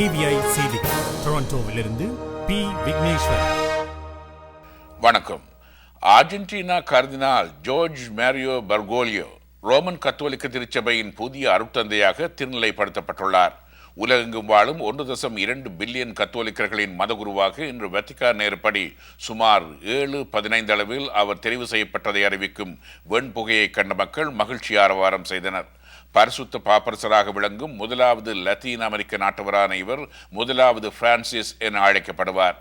TVI செய்திகள் டொரண்டோவிலிருந்து P. Vigneswaran. வணக்கம். Argentina cardinal George Mario Bergoglio Roman கத்தோலிக்க திருச்சபையின் புதிய அருட்தந்தையாக திருநிலைப்படுத்தப்பட்டுள்ளார். உலகெங்கும் வாழும் 1.2 பில்லியன் கத்தோலிக்கர்களின் மதகுருவாக இன்று வத்திக்கான் நேரப்படி சுமார் 7:15 அளவில் அவர் தெரிவு செய்யப்பட்டதை அறிவிக்கும் வெண்புகையை கண்ட மக்கள் மகிழ்ச்சி ஆரவாரம் செய்தனர். பரிசுத்த பாப்பரசராக விளங்கும் முதலாவது லத்தீன் அமெரிக்க நாட்டவரான இவர் முதலாவது பிரான்சிஸ் என அழைக்கப்படுவார்.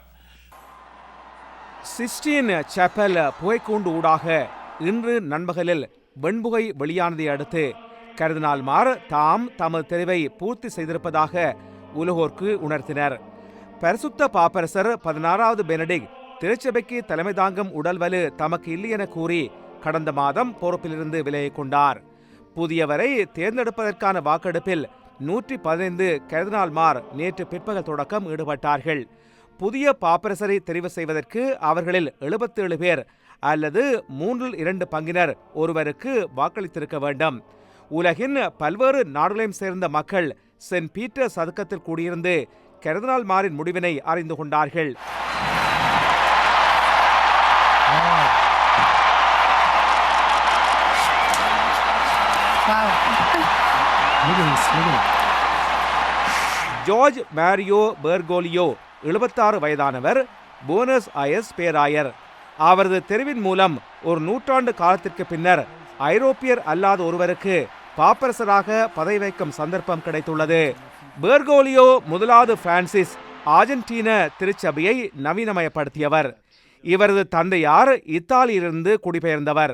சிஸ்டீன் சாப்பல் புகைக்கூண்டு ஊடாக இன்று நண்பகலில் வெண்புகை வெளியானதை அடுத்து கர்தினால்மார் தாம் தமது தெரிவை பூர்த்தி செய்திருப்பதாக உலகோர்க்கு உணர்த்தினர். பரிசுத்த பாப்பரசர் 16வது பெனடிக் திருச்சபைக்கு தலைமை தாங்கும் உடல்வலு தமக்கு இல்லை என கூறி கடந்த மாதம் பொறுப்பிலிருந்து விலகிக் கொண்டார். புதியவரை தேர்ந்தெடுப்பதற்கான வாக்கெடுப்பில் 115 கர்தினால்மார் நேற்று பிற்பகல் தொடக்கம் ஈடுபட்டார்கள். புதிய பாப்பரசரை தெரிவு செய்வதற்கு அவர்களில் 77 பேர் அல்லது 2/3 ஒருவருக்கு வாக்களித்திருக்க வேண்டும். உலகின் பல்வேறு நாடுகளையும் சேர்ந்த மக்கள் சென்ட் பீட்டர் சதுக்கத்தில் கூடியிருந்து கர்தினால்மாரின் முடிவினை அறிந்து கொண்டார்கள். ஜோர்ஜ் மேரியோ பெர்கோலியோ 76 வயதானவர், போனஸ் அயர்ஸ் பேராயர். அவரது தெரிவின் மூலம் ஒரு நூற்றாண்டு காலத்திற்கு பின்னர் ஐரோப்பியர் அல்லாத ஒருவருக்கு பாப்பரசராக பதவி வைக்கும் சந்தர்ப்பம் கிடைத்துள்ளது. பெர்கோலியோ முதலாவது பிரான்சிஸ் அர்ஜென்டின திருச்சபையை நவீனமயப்படுத்தியவர். இவரது தந்தையார் இத்தாலியிலிருந்து குடிபெயர்ந்தவர்.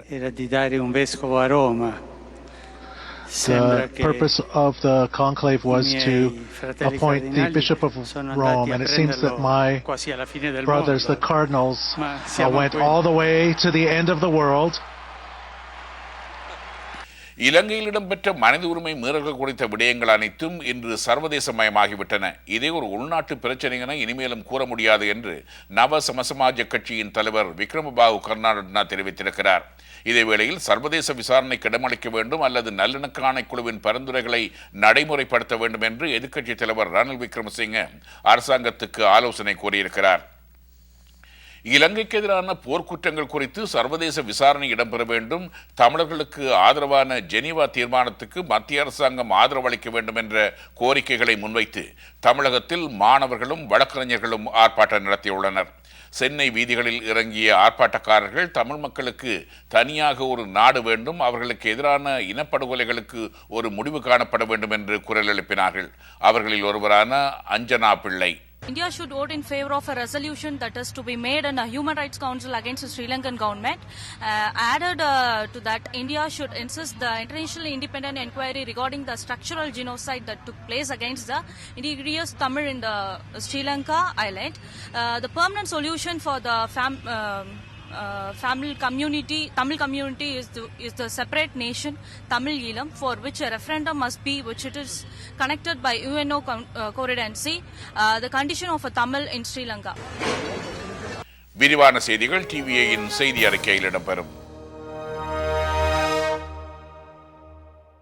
The purpose of the conclave was to appoint the Bishop of Rome, and it seems that my brothers, the cardinals, went all the way to the end of the world. இலங்கையில் இடம்பெற்ற மனித உரிமை மீறல்கள் குறித்த விடயங்கள் அனைத்தும் இன்று சர்வதேசமயமாகிவிட்டன. இதே ஒரு உள்நாட்டு பிரச்சனை என இனிமேலும் கூற முடியாது என்று நவ சமசமாஜ கட்சியின் தலைவர் விக்ரமபாகு கருணாரட்னா தெரிவித்திருக்கிறார். இதேவேளையில் சர்வதேச விசாரணைக்கு இடமளிக்க வேண்டும் அல்லது நல்லிணக்க ஆணைக்குழுவின் பரிந்துரைகளை நடைமுறைப்படுத்த வேண்டும் என்று எதிர்க்கட்சித் தலைவர் ரணில் விக்ரமசிங்கே அரசாங்கத்துக்கு ஆலோசனை கூறியிருக்கிறார். இலங்கைக்கு எதிரான போர்க்குற்றங்கள் குறித்து சர்வதேச விசாரணை இடம்பெற வேண்டும், தமிழர்களுக்கு ஆதரவான ஜெனீவா தீர்மானத்துக்கு மத்திய அரசாங்கம் ஆதரவு அளிக்க வேண்டும் என்ற கோரிக்கைகளை முன்வைத்து தமிழகத்தில் மாணவர்களும் வழக்கறிஞர்களும் ஆர்ப்பாட்டம் நடத்தியுள்ளனர். சென்னை வீதிகளில் இறங்கிய ஆர்ப்பாட்டக்காரர்கள் தமிழ் மக்களுக்கு தனியாக ஒரு நாடு வேண்டும், அவர்களுக்கு எதிரான இனப்படுகொலைகளுக்கு ஒரு முடிவு காணப்பட வேண்டும் என்று குரல் எழுப்பினார்கள். அவர்களில் ஒருவரான அஞ்சனா பிள்ளை, India should vote in favor of a resolution that is to be made in a Human Rights Council against the Sri Lankan government. Added to that, India should insist the international independent inquiry regarding the structural genocide that took place against the indigenous Tamil in the Sri Lanka island. The permanent solution for the Tamil community is the separate nation Tamil Eelam, for which a referendum must be, which it is connected by UNO coherency, the condition of a Tamil in Sri Lanka. விரிவான செய்திகள் டிவிஐயின் செய்தி அறிக்கையில் இடம்பெறும்.